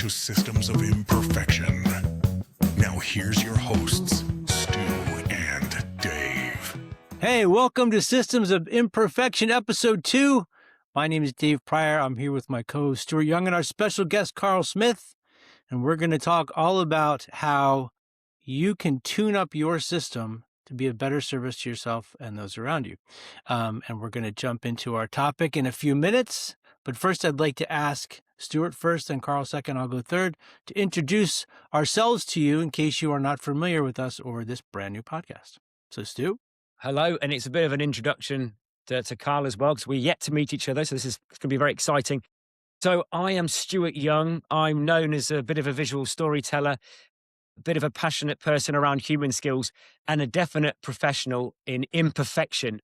to Systems of Imperfection. Now here's your hosts, Stu and Dave. Hey, welcome to Systems of Imperfection, Episode 2. My name is Dave Pryor. I'm here with my co-host, Stuart Young, and our special guest, Carl Smith. And we're going to talk all about how you can tune up your system to be a better service to yourself and those around you. And we're going to jump into our topic in a few minutes. But first, I'd like to ask Stuart first and Carl second, I'll go third, to introduce ourselves to you in case you are not familiar with us or this brand new podcast. So, Stu? Hello, and it's a bit of an introduction to Carl as well, because we're yet to meet each other, so this is going to be very exciting. So I am Stuart Young. I'm known as a bit of a visual storyteller, a bit of a passionate person around human skills, and a definite professional in imperfection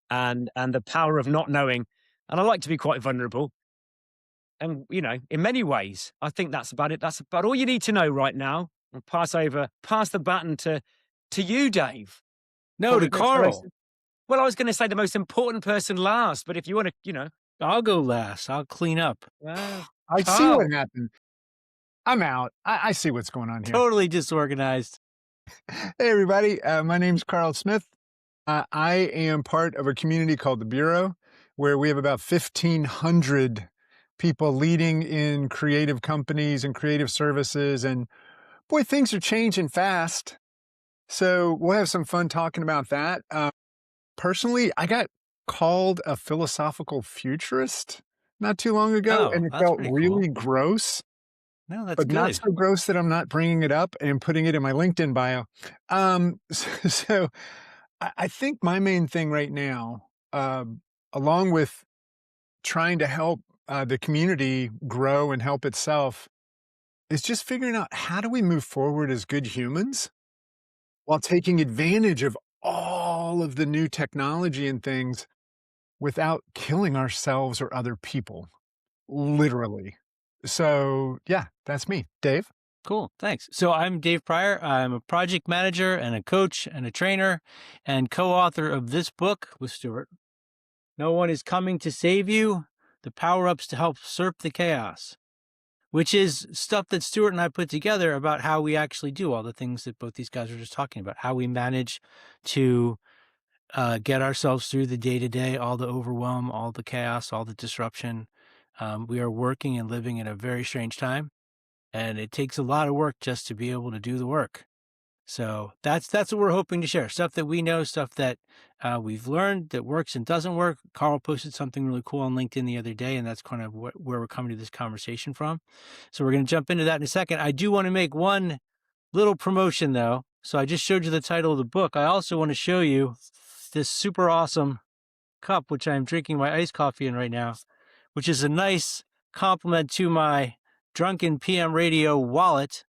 and the power of not knowing. And I like to be quite vulnerable. And, you know, in many ways, I think that's about it. That's about all you need to know right now. I'll pass the baton to you, Dave. No, to Carl. Well, I was going to say the most important person last, but if you want to, you know. I'll go last. I'll clean up. I see what happened. I'm out. I see what's going on here. Totally disorganized. Hey, everybody. My name's Carl Smith. I am part of a community called The Bureau, where we have about 1,500 people leading in creative companies and creative services. And boy, things are changing fast. So we'll have some fun talking about that. Personally, I got called a philosophical futurist not too long ago, and it felt really gross. No, that's but good. Not so gross that I'm not bringing it up and putting it in my LinkedIn bio. So I think my main thing right now, along with trying to help the community grow and help itself, is just figuring out how do we move forward as good humans while taking advantage of all of the new technology and things without killing ourselves or other people, literally. So yeah, that's me. Dave? Cool, thanks. So I'm Dave Pryor. I'm a project manager and a coach and a trainer and co-author of this book with Stuart. No One is Coming to Save You, The Power-Ups to Help Surf the Chaos, which is stuff that Stuart and I put together about how we actually do all the things that both these guys were just talking about, how we manage to get ourselves through the day-to-day, all the overwhelm, all the chaos, all the disruption. We are working and living in a very strange time, and it takes a lot of work just to be able to do the work. So that's what we're hoping to share, stuff that we know, stuff that we've learned that works and doesn't work. Carl posted something really cool on LinkedIn the other day, and that's kind of where we're coming to this conversation from. So we're going to jump into that in a second. I do want to make one little promotion, though. So I just showed you the title of the book. I also want to show you this super awesome cup, which I'm drinking my iced coffee in right now, which is a nice compliment to my Drunken PM Radio wallet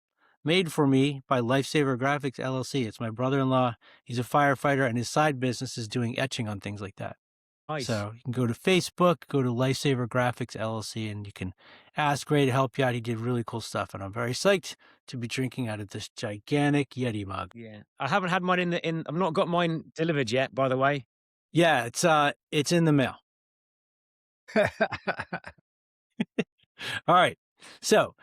made for me by Lifesaver Graphics LLC. It's my brother-in-law. He's a firefighter, and his side business is doing etching on things like that. Nice. So you can go to Facebook, go to Lifesaver Graphics LLC, and you can ask Ray to help you out. He did really cool stuff, and I'm very psyched to be drinking out of this gigantic Yeti mug. Yeah, I haven't had mine I've not got mine delivered yet, by the way. Yeah, it's in the mail. All right. So,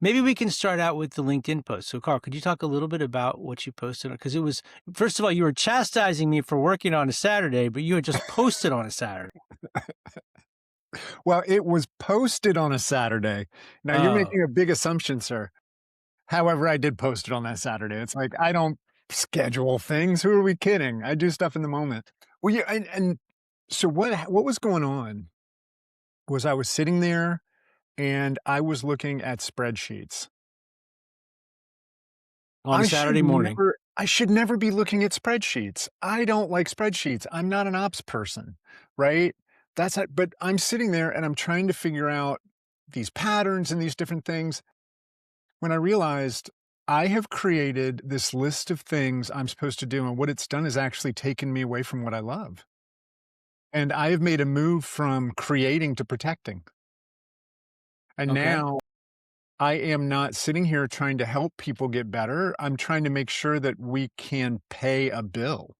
maybe we can start out with the LinkedIn post. So, Carl, could you talk a little bit about what you posted? Because it was, first of all, you were chastising me for working on a Saturday, but you had just posted on a Saturday. Well, it was posted on a Saturday. Now, you're making a big assumption, sir. However, I did post it on that Saturday. It's like, I don't schedule things. Who are we kidding? I do stuff in the moment. Well, yeah, and so what was going on was I was sitting there and I was looking at spreadsheets. On a Saturday morning. I should never be looking at spreadsheets. I don't like spreadsheets. I'm not an ops person, right? But I'm sitting there and I'm trying to figure out these patterns and these different things. When I realized I have created this list of things I'm supposed to do, and what it's done is actually taken me away from what I love. And I have made a move from creating to protecting. And now I am not sitting here trying to help people get better. I'm trying to make sure that we can pay a bill.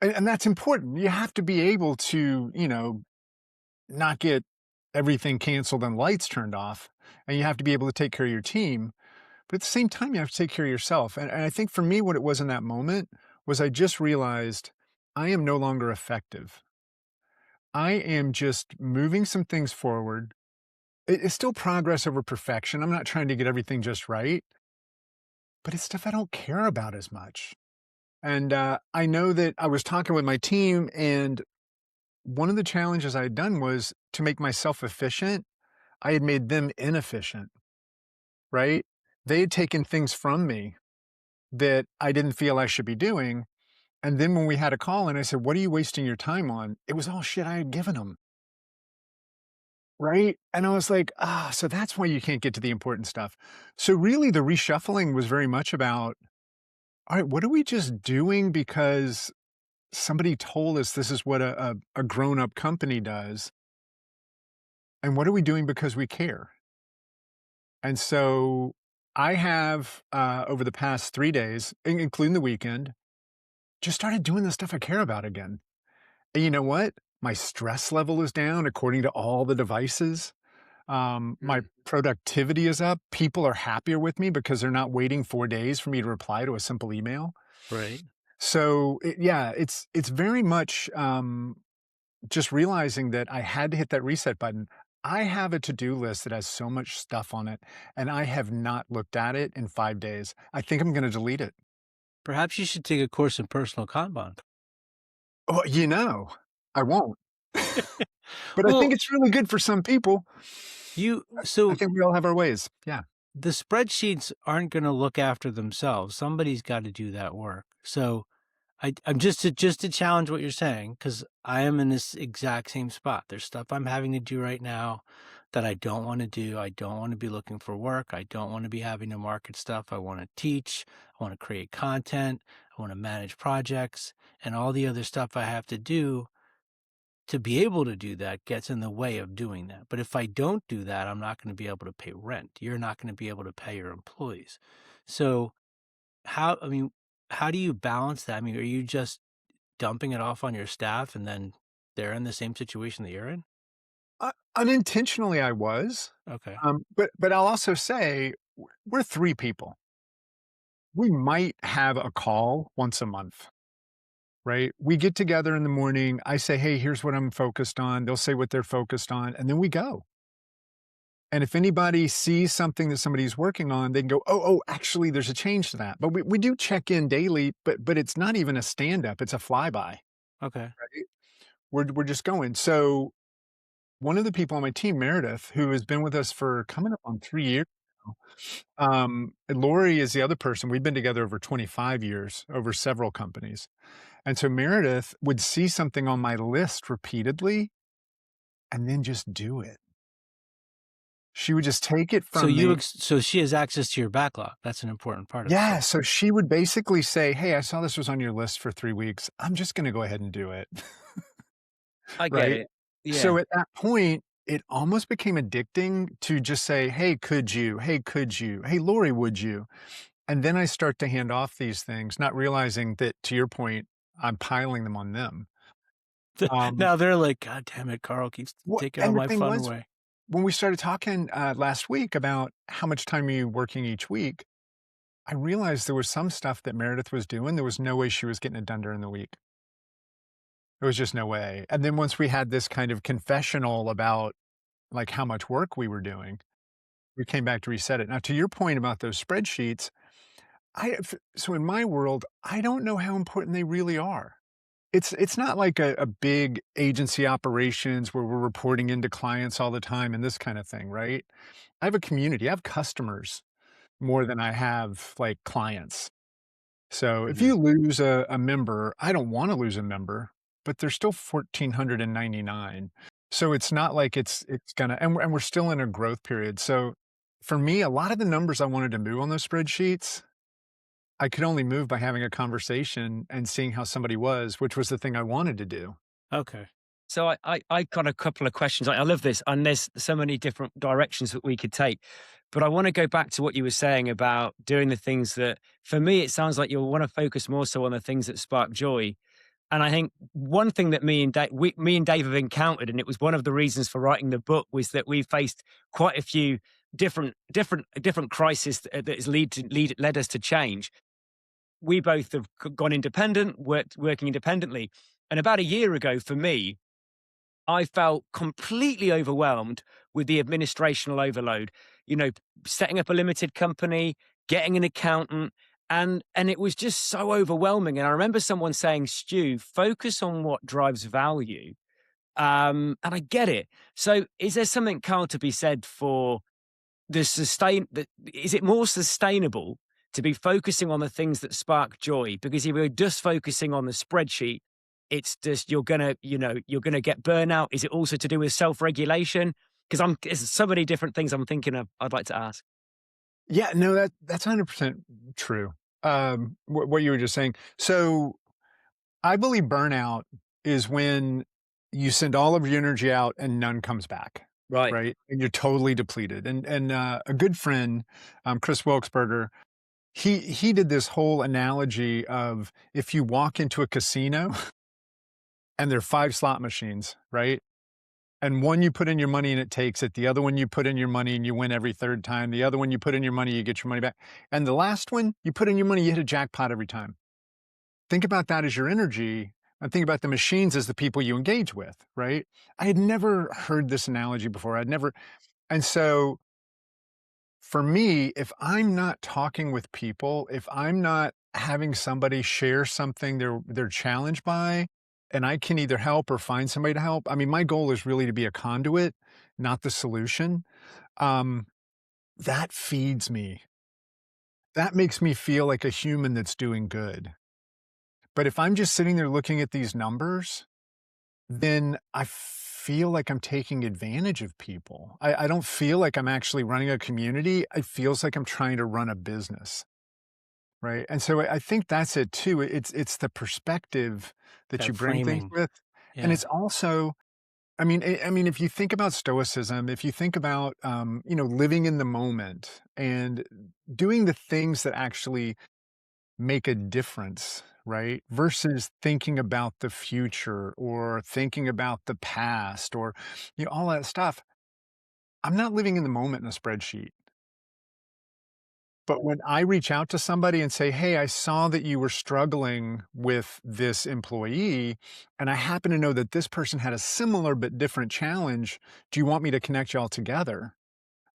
And that's important. You have to be able to, not get everything canceled and lights turned off, and you have to be able to take care of your team. But at the same time, you have to take care of yourself. And I think for me, what it was in that moment was I just realized I am no longer effective. I am just moving some things forward. It's still progress over perfection. I'm not trying to get everything just right, but it's stuff I don't care about as much. And I know that I was talking with my team, and one of the challenges I had done was to make myself efficient. I had made them inefficient, right? They had taken things from me that I didn't feel I should be doing. And then when we had a call and I said, "What are you wasting your time on?" It was all shit I had given them. Right? And I was like, so that's why you can't get to the important stuff. So really the reshuffling was very much about, all right, what are we just doing because somebody told us this is what a grown-up company does? And what are we doing because we care? And so I have, over the past 3 days, including the weekend, just started doing the stuff I care about again. And you know what? My stress level is down according to all the devices. My productivity is up. People are happier with me because they're not waiting 4 days for me to reply to a simple email. Right. So it's very much just realizing that I had to hit that reset button. I have a to-do list that has so much stuff on it, and I have not looked at it in 5 days. I think I'm going to delete it. Perhaps you should take a course in personal Kanban. Oh, I won't. But I Well, think it's really good for some people. I so think we all have our ways. Yeah. the spreadsheets aren't going to look after themselves. Somebody's got to do that work. So I'm just to challenge what you're saying, because I am in this exact same spot. There's stuff I'm having to do right now that I don't want to do. I don't want to be looking for work. I don't want to be having to market stuff. I want to teach. I want to create content. I want to manage projects, and all the other stuff I have to do to be able to do that gets in the way of doing that. But if I don't do that, I'm not going to be able to pay rent. You're not going to be able to pay your employees. So how do you balance that? I mean, are you just dumping it off on your staff and then they're in the same situation that you're in? Unintentionally, I was. Okay. But I'll also say we're 3 people. We might have a call once a month, right? We get together in the morning. I say, "Hey, here's what I'm focused on." They'll say what they're focused on, and then we go. And if anybody sees something that somebody's working on, they can go, "Oh, actually, there's a change to that." But we do check in daily, but it's not even a stand-up, it's a flyby, Okay. right? We're just going. So one of the people on my team, Meredith, who has been with us for coming up on 3 years now, and Lori is the other person. We've been together over 25 years, over several companies. And so Meredith would see something on my list repeatedly and then just do it. She would just take it So from me. so she has access to your backlog. That's an important part of it. Yeah, so she would basically say, "Hey, I saw this was on your list for 3 weeks. I'm just gonna go ahead and do it." I get Right? it. Yeah. So at that point, it almost became addicting to just say, "Hey, could you? Hey, could you? Hey, Lori, would you?" And then I start to hand off these things, not realizing that, to your point, I'm piling them on them. Now they're like, "God damn it, Carl keeps taking all And the my thing fun was, away." when we started talking last week about how much time are you working each week, I realized there was some stuff that Meredith was doing. There was no way she was getting it done during the week. There was just no way. And then once we had this kind of confessional about like how much work we were doing, we came back to reset it. Now, to your point about those spreadsheets, so in my world, I don't know how important they really are. It's not like a big agency operations where we're reporting into clients all the time and this kind of thing, right? I have a community. I have customers more than I have like clients. So if Mhm. you lose a member, I don't want to lose a member, but there's still 1,499. So it's not like it's gonna, and we're still in a growth period. So for me, a lot of the numbers I wanted to move on those spreadsheets, I could only move by having a conversation and seeing how somebody was, which was the thing I wanted to do. Okay. So I got a couple of questions. I love this, and there's so many different directions that we could take. But I want to go back to what you were saying about doing the things that, for me, it sounds like you'll want to focus more so on the things that spark joy. And I think one thing that me and Dave have encountered, and it was one of the reasons for writing the book, was that we faced quite a few different crises that has led us to change. We both have gone independent, working independently, and about a year ago, for me, I felt completely overwhelmed with the administrational overload. You know, setting up a limited company, getting an accountant, and it was just so overwhelming. And I remember someone saying, "Stu, focus on what drives value." And I get it. So, is there something, Carl, to be said for is it more sustainable to be focusing on the things that spark joy? Because if you're just focusing on the spreadsheet, it's just you're gonna get burnout. Is it also to do with self-regulation? Because there's so many different things I'm thinking of. I'd like to ask. Yeah, no, that's 100% true. What you were just saying. So I believe burnout is when you send all of your energy out and none comes back, Right. right? And you're totally depleted. And a good friend, Chris Wilkesberger, he did this whole analogy of if you walk into a casino and there are 5 slot machines, right? And one you put in your money and it takes it. The other one you put in your money and you win every third time. The other one you put in your money, you get your money back. And the last one, you put in your money, you hit a jackpot every time. Think about that as your energy, and think about the machines as the people you engage with, right? I had never heard this analogy before. And so for me, if I'm not talking with people, if I'm not having somebody share something they're challenged by, and I can either help or find somebody to help. I mean, my goal is really to be a conduit, not the solution. Um, that feeds me. That makes me feel like a human that's doing good. But if I'm just sitting there looking at these numbers, then I feel like I'm taking advantage of people. I don't feel like I'm actually running a community. It feels like I'm trying to run a business, right? And so I think that's it too. It's the perspective that you That bring things framing. with, and Yeah. it's also, I mean, if you think about Stoicism, if you think about, living in the moment and doing the things that actually make a difference, right? Versus thinking about the future or thinking about the past or all that stuff. I'm not living in the moment in a spreadsheet. But when I reach out to somebody and say, "Hey, I saw that you were struggling with this employee, and I happen to know that this person had a similar but different challenge. Do you want me to connect y'all together?"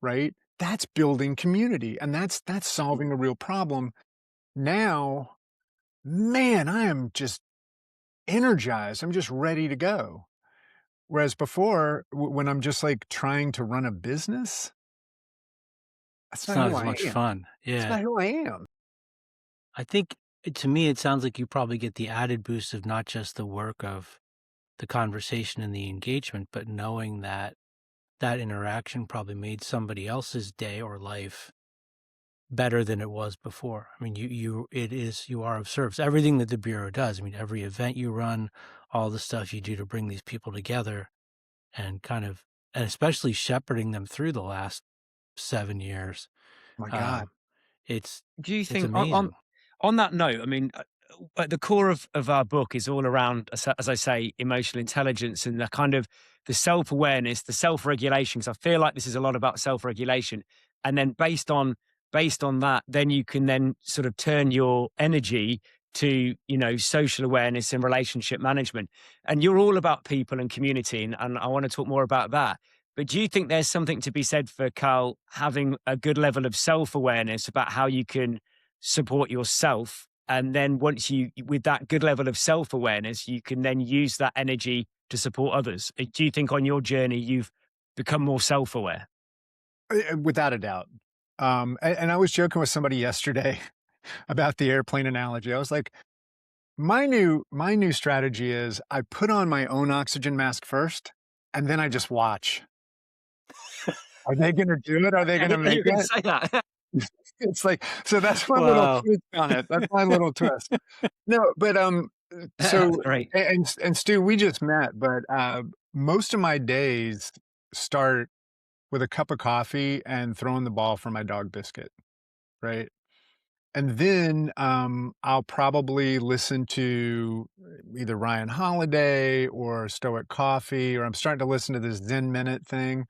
Right? That's building community, and that's solving a real problem. Now, man, I am just energized. I'm just ready to go. Whereas before, when I'm just like trying to run a business, that's It's not not who as I much am. fun. That's Yeah. not who I am. I think to me, it sounds like you probably get the added boost of not just the work of the conversation and the engagement, but knowing that that interaction probably made somebody else's day or life better than it was before. I mean, you are of service. Everything that the Bureau does, I mean, every event you run, all the stuff you do to bring these people together and and especially shepherding them through the last 7 years. My God. Um, it's, Do you it's think amazing. on that note, I mean, at the core of our book is all around, as I say, emotional intelligence and the kind of the self-awareness, the self-regulation, because I feel like this is a lot about self-regulation. And then based on that, then you can then sort of turn your energy to, social awareness and relationship management. And you're all about people and community, and I want to talk more about that. But do you think there's something to be said for, Carl, having a good level of self-awareness about how you can support yourself? And then with that good level of self-awareness, you can then use that energy to support others. Do you think on your journey, you've become more self-aware? Without a doubt. And I was joking with somebody yesterday about the airplane analogy. I was like, my new strategy is I put on my own oxygen mask first, and then I just watch. Are they going to do it? Are they going to make You're going to it? say that. It's like, so that's my little Wow. twist on it. That's my little twist. No, but That's so great. and Stu, we just met, but most of my days start with a cup of coffee and throwing the ball for my dog Biscuit, right? And then I'll probably listen to either Ryan Holiday or Stoic Coffee, or I'm starting to listen to this Zen Minute thing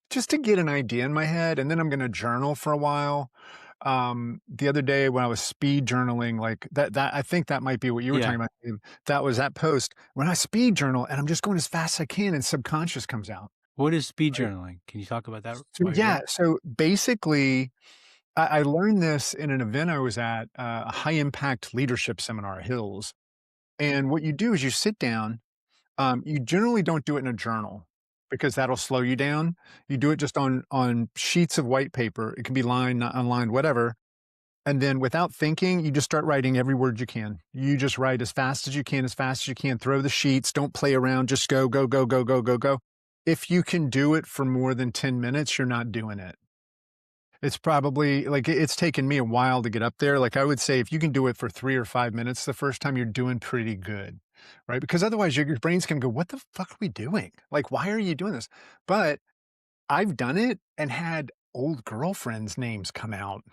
just to get an idea in my head. And then I'm going to journal for a while. The other day when I was speed journaling, like that I think that might be what you were Yeah. talking about. Dave. That was that post when I speed journal and I'm just going as fast as I can and subconscious comes out. What is speed Right. journaling? Can you talk about that So while you're doing yeah, it? so basically I learned this in an event I was at, a high impact leadership seminar, Hills. And what you do is you sit down. You generally don't do it in a journal because that'll slow you down. You do it just on sheets of white paper. It can be lined, not unlined, whatever. And then without thinking, you just start writing every word you can. You just write as fast as you can, as fast as you can. Throw the sheets. Don't play around. Just go, go, go, go, go, go, go. If you can do it for more than 10 minutes, you're not doing it. It's probably like it's taken me a while to get up there. Like I would say if you can do it for 3 or 5 minutes the first time, you're doing pretty good, right? Because otherwise your brain's gonna go, "What the fuck are we doing? Like, why are you doing this?" But I've done it and had old girlfriends' names come out,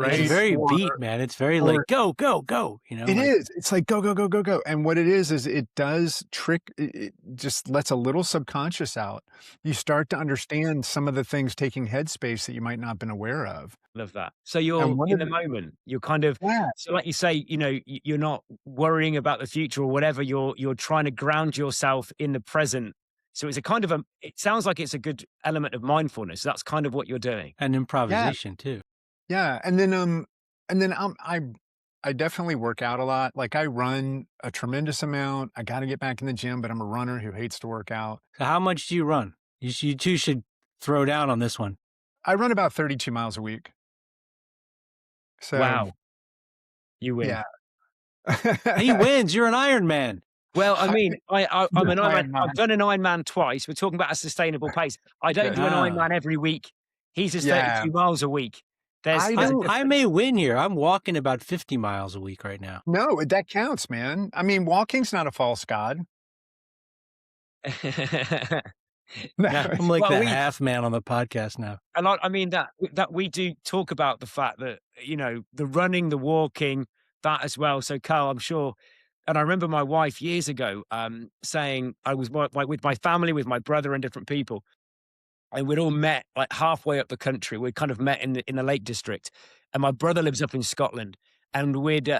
It's right? very beat, man. It's very Or like go, go, go. it Like is. It's like go, go, go, go, go. And what it is it does trick it just lets a little subconscious out. You start to understand some of the things taking headspace that you might not have been aware of. Love that. So And you're one in of the the moment. You're kind of yeah. so like you say, you're not worrying about the future or whatever. You're trying to ground yourself in the present. So it's a kind of a it sounds like it's a good element of mindfulness. That's kind of what you're doing. and Yeah, improvisation too. yeah, and then, I definitely work out a lot, like, I run a tremendous amount, I gotta get back in the gym, but I'm a runner who hates to work out. So how much do you run? You two should throw down on this one. I run about 32 miles a week, so, Wow, you win. yeah. He wins. You're an Iron Man. Well, I I mean, I'm no, an I Ironman. am I've not. done an Ironman twice. We're talking about a sustainable pace. I don't Okay. do an Ah, Ironman every week. He does Yeah, 32 miles a week. There's I there's a don't I difference. may win here. I'm walking about 50 miles a week right now. no, that counts, man. I mean, walking's not a false god. No, Yeah, I'm like Well, the we half man on the podcast now. and I mean that we do talk about the fact that, the running, the walking, that as well. So, Carl, I'm sure and I remember my wife years ago, saying I was with my family, with my brother and different people, and we'd all met like halfway up the country. We kind of met in the Lake District, and my brother lives up in Scotland. And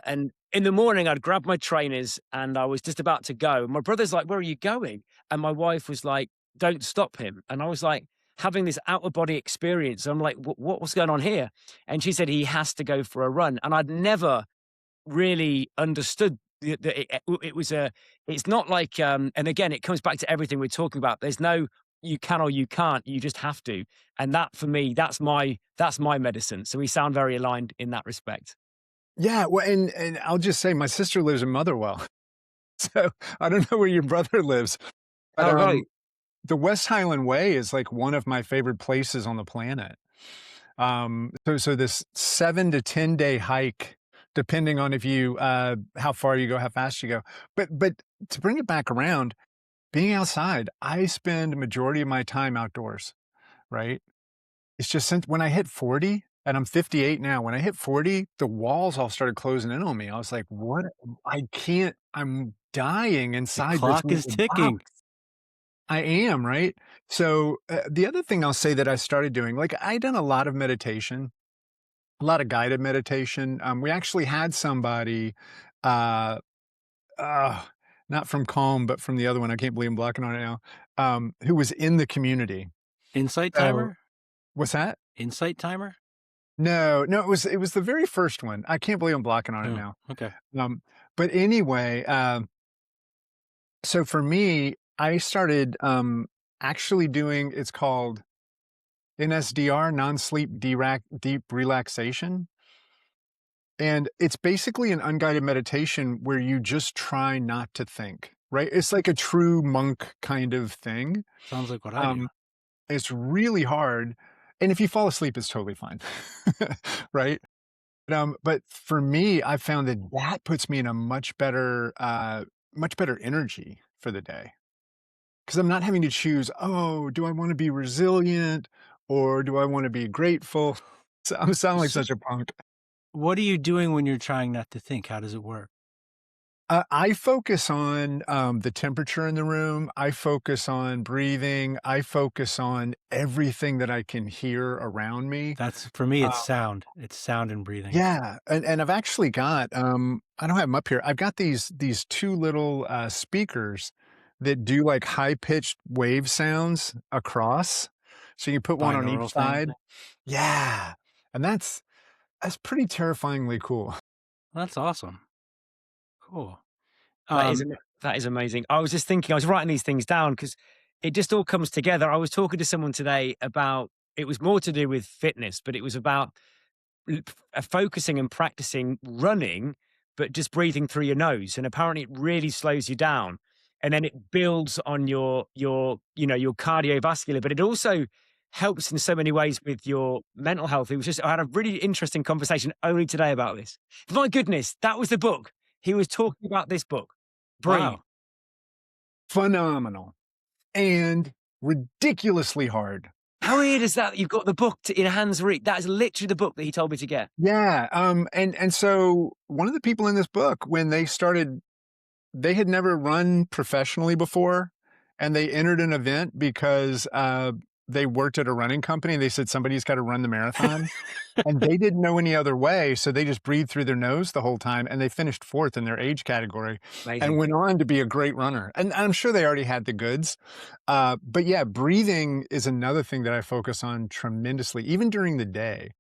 and in the morning, I'd grab my trainers, and I was just about to go. My brother's like, "Where are you going?" And my wife was like, "Don't stop him." And I was like, having this out of body experience. I'm like, "What's going on here?" And she said he has to go for a run, and I'd never really understood that it was a it's not like and again it comes back to everything we're talking about. There's no you can or you can't, you just have to. And that for me, that's my medicine. So we sound very aligned in that respect. yeah, well, and I'll just say my sister lives in Motherwell, so I don't know where your brother lives, but, Oh, right. the West Highland Way is, like, one of my favorite places on the planet. So this 7 to 10-day hike, depending on if you, how far you go, how fast you go. But to bring it back around, being outside, I spend a majority of my time outdoors, right? It's just since when I hit 40, and I'm 58 now, when I hit 40, the walls all started closing in on me. I was like, "What? I can't I'm dying The inside this clock is little ticking. box." I am, right? So, the other thing I'll say that I started doing, like, I done a lot of meditation, a lot of guided meditation. We actually had somebody, uh, uh, not from Calm, but from the other one, I can't believe I'm blocking on it now, who was in the community. Insight So timer? what's that? Insight timer? No, no, it was the very first one. I can't believe I'm blocking on it Oh, now. okay. Um, but anyway, so for me, I started, actually doing it's called NSDR, non-sleep deep relaxation. And it's basically an unguided meditation where you just try not to think, right? It's like a true monk kind of thing. Sounds like what I do. Um, it's really hard. And if you fall asleep, it's totally fine. Right? But for me, I found that that puts me in a much better energy for the day. Because I'm not having to choose, oh, do I want to be resilient or do I want to be grateful? So I'm sounding like So, such a punk. what are you doing when you're trying not to think? How does it work? I focus on the temperature in the room. I focus on breathing. I focus on everything that I can hear around me. That's for me, Uh, it's sound. It's sound and breathing. yeah, and I've actually got I don't have them up here. I've got these two little speakers that do like high pitched wave sounds across. So you put one on each Binaural thing. side. Yeah, and that's pretty terrifyingly cool. That's awesome. Cool. That is Um, that is amazing. I was just thinking, I was writing these things down because it just all comes together. I was talking to someone today about it was more to do with fitness, but it was about focusing and practicing running, but just breathing through your nose. And apparently, it really slows you down, and then it builds on your your cardiovascular. But it also helps in so many ways with your mental health. It was just I had a really interesting conversation only today about this. My goodness, that was the book. He was talking about this book. Breathe. wow. Phenomenal and ridiculously hard. How weird is that? You've got the book in hands reach. That is literally the book that he told me to get. Yeah, and so one of the people in this book, when they started, they had never run professionally before, and they entered an event because they worked at a running company. They said somebody's got to run the marathon, and they didn't know any other way, so they just breathed through their nose the whole time, and they finished 4th in their age category, Amazing. and went on to be a great runner. And I'm sure they already had the goods, but yeah, breathing is another thing that I focus on tremendously, even during the day.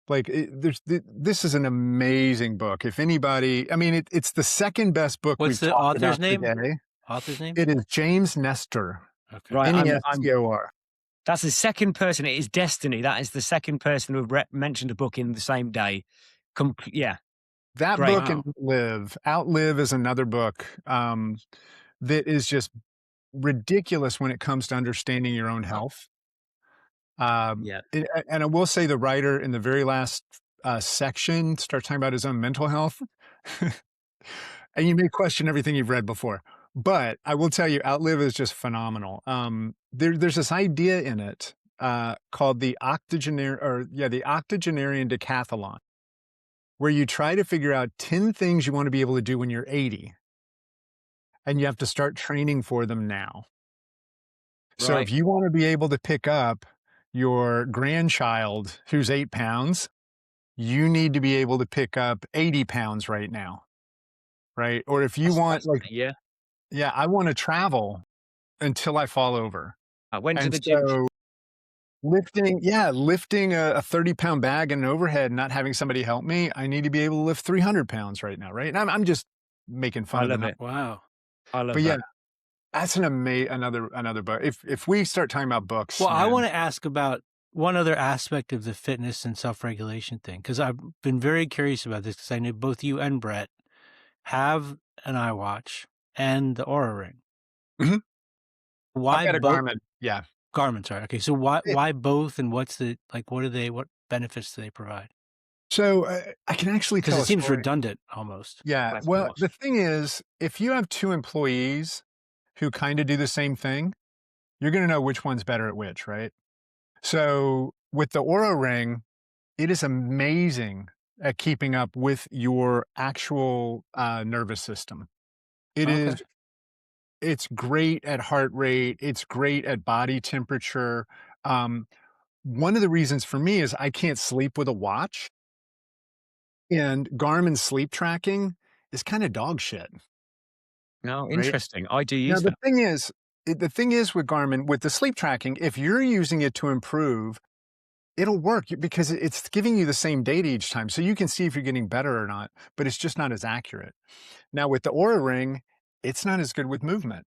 Like this is an amazing book. If anybody, I mean, it's the second best book What's we've the talked author's about name? today. Author's name? It is James Nestor, Okay. Right. I'm Nestor. That's the second person. It is destiny. That is the second person who mentioned a book in the same day. Yeah. That Great. book and Outlive is another book that is just ridiculous when it comes to understanding your own health. Yeah. And I will say the writer in the very last section starts talking about his own mental health. And you may question everything you've read before, but I will tell you, Outlive is just phenomenal. There's this idea in it called the the octogenarian decathlon, where you try to figure out 10 things you want to be able to do when you're 80, and you have to start training for them now. So Right. if you want to be able to pick up your grandchild who's 8 pounds, you need to be able to pick up 80 pounds right now. Right. Or if you That's want, like, fascinating. Yeah. I want to travel until I fall over. I went to And the gym. so lifting a 30-pound bag and an overhead and not having somebody help me, I need to be able to lift 300 pounds right now. Right. And I'm just making fun I of love the it. Wow. I love But yeah, that. that's another book. If we start talking about books, Well, I man, want to ask about one other aspect of the fitness and self-regulation thing, because I've been very curious about this because I know both you and Brett have an iWatch and the Aura Ring. Mhm. Why I've got a both? Garmin. Yeah. Garmin, sorry. Okay, so why both, and what's the what benefits do they provide? So I can actually Because tell it a seems story. redundant almost. Yeah. That's Well, awesome. the thing is, if you have 2 employees who kind of do the same thing, you're going to know which one's better at which, right? So with the Aura Ring, it is amazing at keeping up with your actual nervous system. Okay. It's great at heart rate. It's great at body temperature. Um, one of the reasons for me is I can't sleep with a watch, and Garmin sleep tracking is kind of dog shit, No, right? interesting. I do Now use that. the thing is with Garmin, with the sleep tracking, if you're using it to improve, it'll work because it's giving you the same data each time. So you can see if you're getting better or not, but it's just not as accurate. Now with the Aura Ring, it's not as good with movement,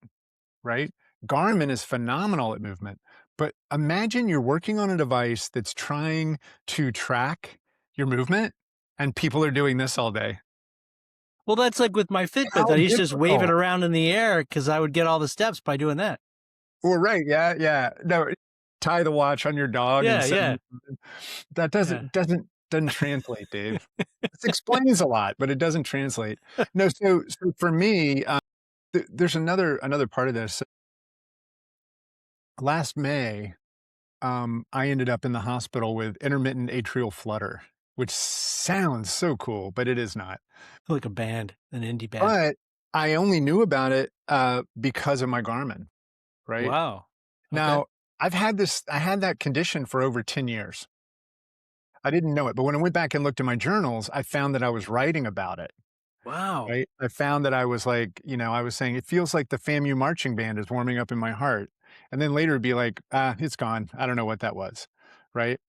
right? Garmin is phenomenal at movement, but imagine you're working on a device that's trying to track your movement and people are doing this all day. Well, that's like with my Fitbit. How I used to just wave it difficult. around in the air because I would get all the steps by doing that. Well, right. Yeah. Yeah. No, tie the watch on your dog and Yeah, sit yeah. that doesn't translate, Dave. This explains a lot, but it doesn't translate. No, so for me, there's another part of this. Last May, I ended up in the hospital with intermittent atrial flutter. which sounds so cool, but it is not. Like a band, an indie band. But I only knew about it because of my Garmin, right? Wow. Okay. Now, I had that condition for over 10 years. I didn't know it, but when I went back and looked at my journals, I found that I was writing about it, Wow. right? I found that I was like, I was saying, it feels like the FAMU marching band is warming up in my heart. And then later it'd be like, it's gone. I don't know what that was, right?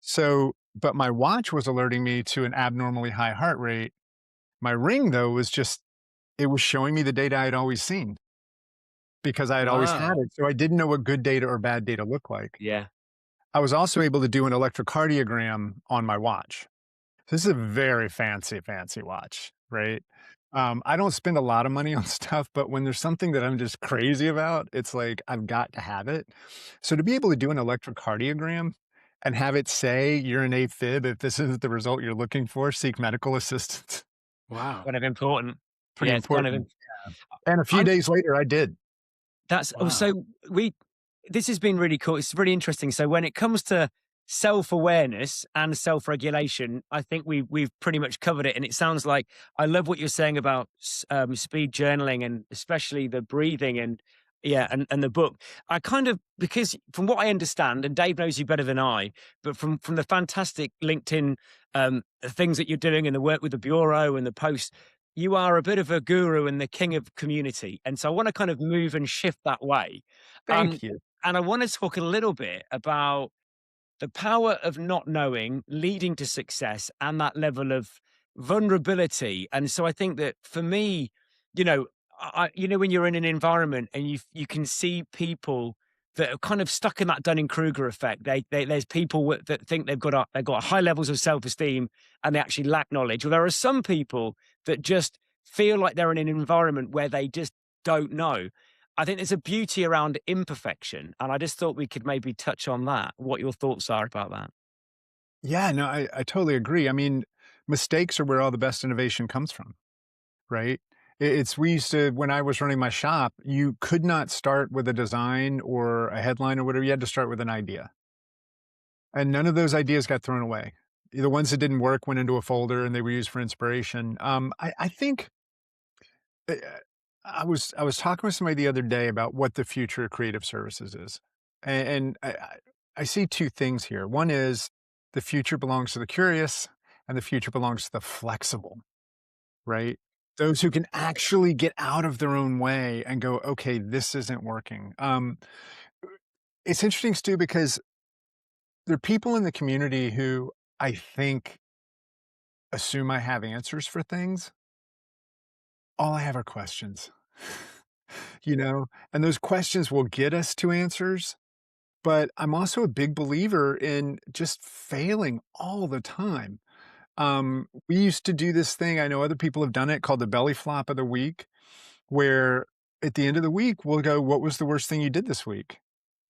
So, but my watch was alerting me to an abnormally high heart rate. My ring, though, it was showing me the data I'd always seen because I had always had Wow. it. So I didn't know what good data or bad data looked like. Yeah. I was also able to do an electrocardiogram on my watch. This is a very fancy watch, right? I don't spend a lot of money on stuff, but when there's something that I'm just crazy about, it's like, I've got to have it. So to be able to do an electrocardiogram and have it say you're an AFib, if this isn't the result you're looking for, seek medical assistance. Wow. Kind of important. Pretty Yeah, it's kind of important. And a few I'm days later, I did. That's Wow. so this has been really cool. It's really interesting. So when it comes to self-awareness and self-regulation, I think we've pretty much covered it. And it sounds like I love what you're saying about speed journaling and especially the breathing and and the book. I kind of, because from what I understand, and Dave knows you better than I, but from the fantastic LinkedIn things that you're doing and the work with the bureau and the posts, you are a bit of a guru and the king of community. And so I want to kind of move and shift that way. Thank you. And I want to talk a little bit about the power of not knowing leading to success and that level of vulnerability. And so I think that for me, you know, when you're in an environment and you can see people that are kind of stuck in that Dunning-Kruger effect. There's people that think they've got high levels of self-esteem and they actually lack knowledge. Well, there are some people that just feel like they're in an environment where they just don't know. I think there's a beauty around imperfection, and I just thought we could maybe touch on that. What your thoughts are about that? Yeah, no, I totally agree. I mean, mistakes are where all the best innovation comes from, right? We used to, when I was running my shop, you could not start with a design or a headline or whatever. You had to start with an idea. And none of those ideas got thrown away. The ones that didn't work went into a folder and they were used for inspiration. I think uh, I was talking with somebody the other day about what the future of creative services is. And I see two things here. One is the future belongs to the curious and the future belongs to the flexible, right? Those who can actually get out of their own way and go, okay, this isn't working. It's interesting, Stu, because there are people in the community who I think assume I have answers for things. All I have are questions, and those questions will get us to answers. But I'm also a big believer in just failing all the time. We used to do this thing, I know other people have done it, called the belly flop of the week, where at the end of the week, we'll go, what was the worst thing you did this week?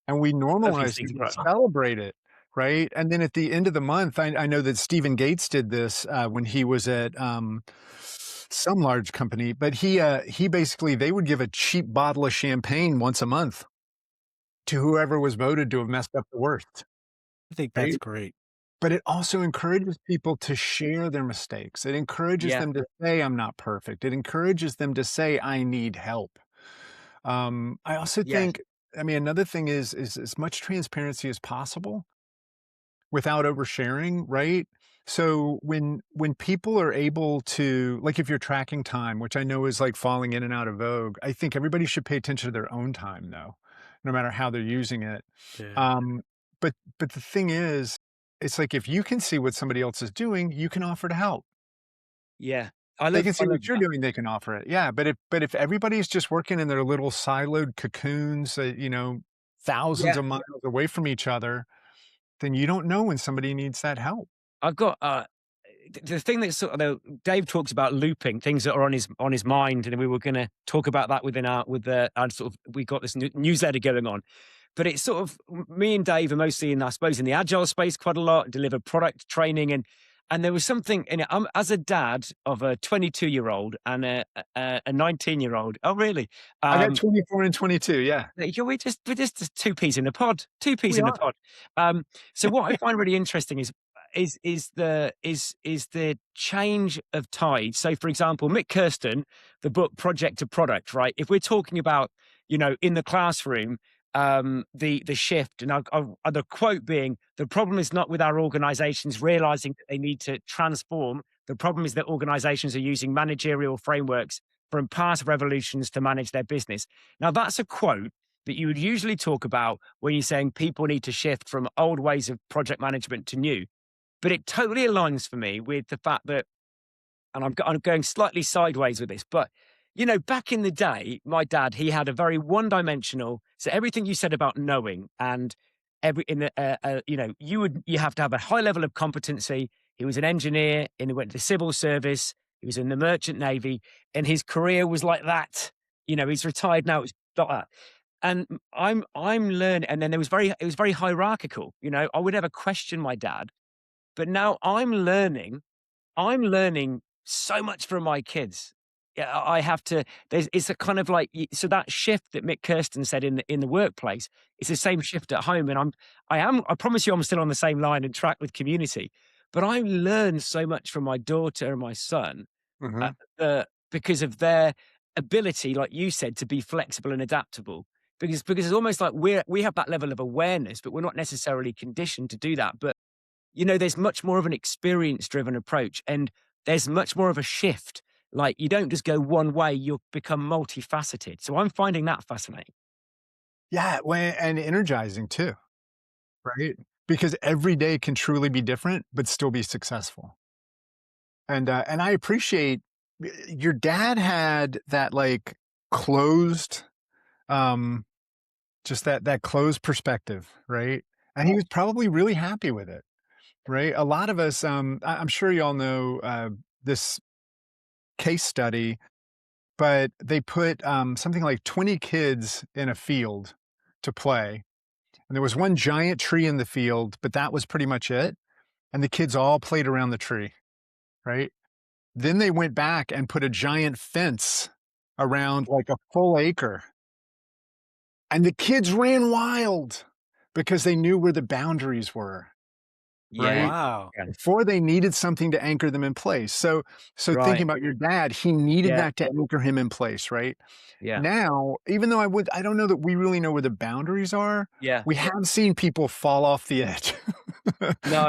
And we Lovely normalize thing it to and write. celebrate it, right? And then at the end of the month, I know that Stephen Gates did this when he was at some large company, but he basically, they would give a cheap bottle of champagne once a month to whoever was voted to have messed up the worst, I think that's right? great. But it also encourages people to share their mistakes. It encourages Yeah. them to say, I'm not perfect. It encourages them to say, I need help. I also Yes. think, I mean, another thing is as much transparency as possible without oversharing, right? So when people are able to, like, if you're tracking time, which I know is like falling in and out of vogue, I think everybody should pay attention to their own time, though, no matter how they're using it. Yeah. But the thing is, it's like if you can see what somebody else is doing, you can offer to help. Yeah. They can see I love what you're that. doing, they can offer it. Yeah, but if everybody's just working in their little siloed cocoons, thousands Yeah. of miles away from each other, then you don't know when somebody needs that help. I've got the thing that sort of Dave talks about looping things that are on his mind, and we were going to talk about that within our sort of, we got this newsletter going on. But it's sort of, me and Dave are mostly in, I suppose, in the agile space quite a lot, deliver product training. And there was something in it. As a dad of a 22-year-old and a 19-year-old. Oh, really? I got 24 and 22, yeah. We're just two peas in a pod. Two peas We in a are. pod. So what I find really interesting is the change of tide. So, for example, Mick Kirsten, the book Project to Product, right? If we're talking about, in the classroom, the shift, and the quote being, the problem is not with our organizations realizing that they need to transform. The problem is that organizations are using managerial frameworks from past revolutions to manage their business. Now, that's a quote that you would usually talk about when you're saying people need to shift from old ways of project management to new. But it totally aligns for me with the fact that, and I'm going slightly sideways with this, but back in the day, my dad, he had a very one-dimensional. So everything you said about knowing and you have to have a high level of competency. He was an engineer, and he went to the civil service. He was in the merchant navy, and his career was like that. He's retired now. It's like that. And I'm learning. And then it was very hierarchical. I would never question my dad, but now I'm learning so much from my kids. Yeah, I have to. It's a kind of like, so that shift that Mick Kirsten said in the workplace, it's the same shift at home. And I promise you, I'm still on the same line and track with community. But I learn so much from my daughter and my son Mhm. because of their ability, like you said, to be flexible and adaptable. Because it's almost like we have that level of awareness, but we're not necessarily conditioned to do that. But there's much more of an experience-driven approach, and there's much more of a shift. Like, you don't just go one way, you become multifaceted. So I'm finding that fascinating. Yeah, and energizing too, right? Because every day can truly be different, but still be successful. And I appreciate your dad had that like closed, um, just that closed perspective, right? And he was probably really happy with it, right? A lot of us, I'm sure y'all know this case study, but they put something like 20 kids in a field to play. And there was one giant tree in the field, but that was pretty much it. And the kids all played around the tree, right? Then they went back and put a giant fence around like a full acre. And the kids ran wild because they knew where the boundaries were, Yeah. right? Wow. Yeah. Before they needed something to anchor them in place. So thinking Right. about your dad, he needed Yeah. that to anchor him in place, right? Yeah. Now, even though I don't know that we really know where the boundaries are, Yeah. we have seen people fall off the edge. No.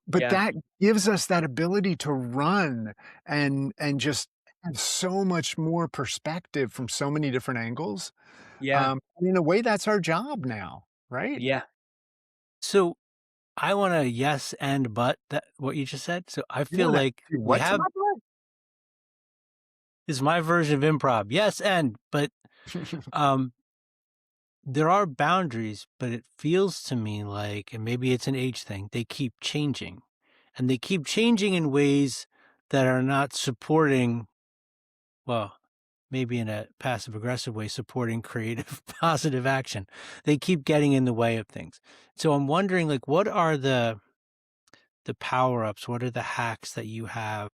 But Yeah. that gives us that ability to run and just have so much more perspective from so many different angles. Yeah. And in a way, that's our job now, right? Yeah. So I want to yes and but that what you just said. So I You feel wanna like do we what to have my butt? is my version of improv. Yes and but um there are boundaries, but it feels to me like, and maybe it's an age thing, they keep changing. And they keep changing in ways that are not supporting, well, maybe in a passive aggressive way, supporting creative positive action. They keep getting in the way of things. So I'm wondering, like, what are the power-ups? What are the hacks that you have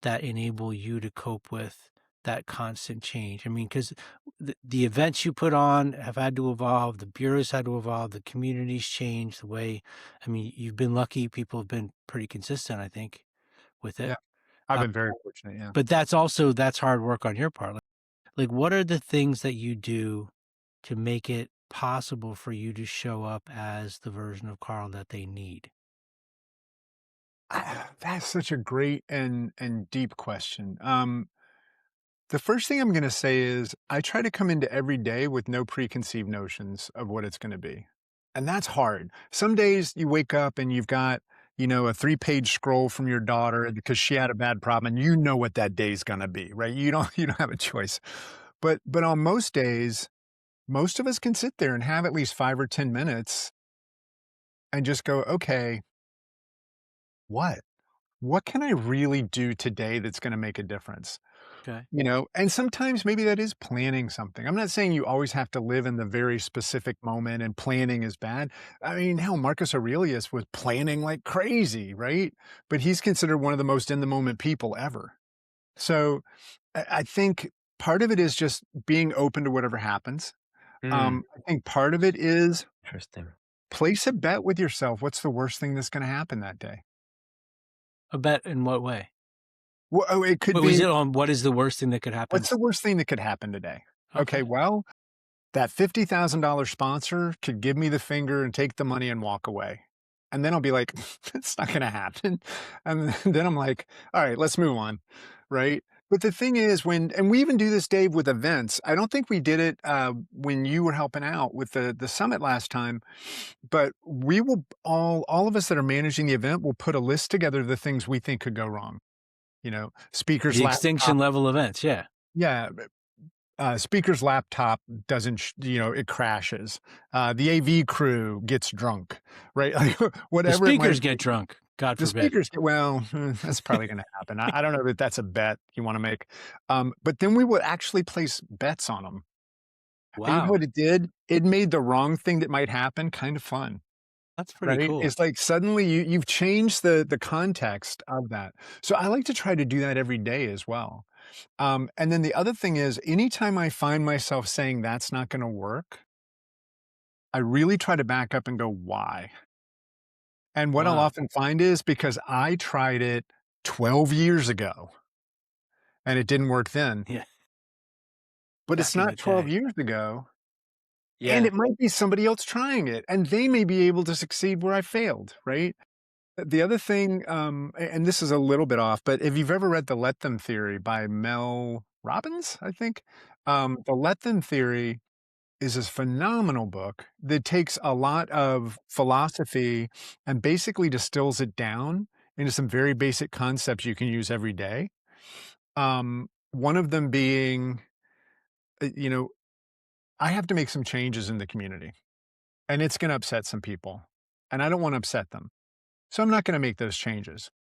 that enable you to cope with that constant change? I mean, because the events you put on have had to evolve, the bureaus had to evolve, the communities changed, the way, I mean, you've been lucky, people have been pretty consistent, I think, with it. Yeah, I've Uh, been very fortunate, yeah. but that's hard work on your part. Like, what are the things that you do to make it possible for you to show up as the version of Carl that they need? That's such a great and deep question. The first thing I'm gonna say is I try to come into every day with no preconceived notions of what it's gonna be. And that's hard. Some days you wake up and you've got, a 3-page scroll from your daughter because she had a bad problem and you know what that day's gonna be, right? You don't have a choice. But on most days, most of us can sit there and have at least 5 or 10 minutes and just go, okay, what? What can I really do today that's gonna make a difference? Okay. And sometimes maybe that is planning something. I'm not saying you always have to live in the very specific moment and planning is bad. I mean, hell, Marcus Aurelius was planning like crazy, right? But he's considered one of the most in the moment people ever. So I think part of it is just being open to whatever happens. Mm, I think part of it is interesting. place a bet with yourself. What's the worst thing that's going to happen that day? A bet in what way? Well, oh, it could What was be, it on what is the worst thing that could happen? what's the worst thing that could happen today? Okay, Okay. well, that $50,000 sponsor could give me the finger and take the money and walk away. And then I'll be like, it's not going to happen. And then I'm like, all right, let's move on. Right. But the thing is, and we even do this, Dave, with events. I don't think we did it when you were helping out with the summit last time, but we will all of us that are managing the event will put a list together of the things we think could go wrong. Speakers The laptop. extinction level events, yeah. Yeah, speaker's laptop doesn't, it crashes. The AV crew gets drunk, right? Like The whatever it might speakers be. get drunk, God The forbid. speakers, well, that's probably going to happen. I don't know that that's a bet you want to make. But then we would actually place bets on them. And you know Wow, what it did? It made the wrong thing that might happen kind of fun, that's pretty right? cool. It's like suddenly you've changed the context of that. So I like to try to do that every day as well. And then the other thing is, anytime I find myself saying that's not going to work, I really try to back up and go, why? And what I'll Wow. often find is because I tried it 12 years ago and it didn't work then, Yeah, but it's back in not the 12 day. years ago. And Yeah. it might be somebody else trying it and they may be able to succeed where I failed, right? The other thing, and this is a little bit off, but if you've ever read The Let Them Theory by Mel Robbins, I think, The Let Them Theory is this phenomenal book that takes a lot of philosophy and basically distills it down into some very basic concepts you can use every day. One of them being, uh, you know, I have to make some changes in the community and it's going to upset some people and I don't want to upset them. So I'm not going to make those changes.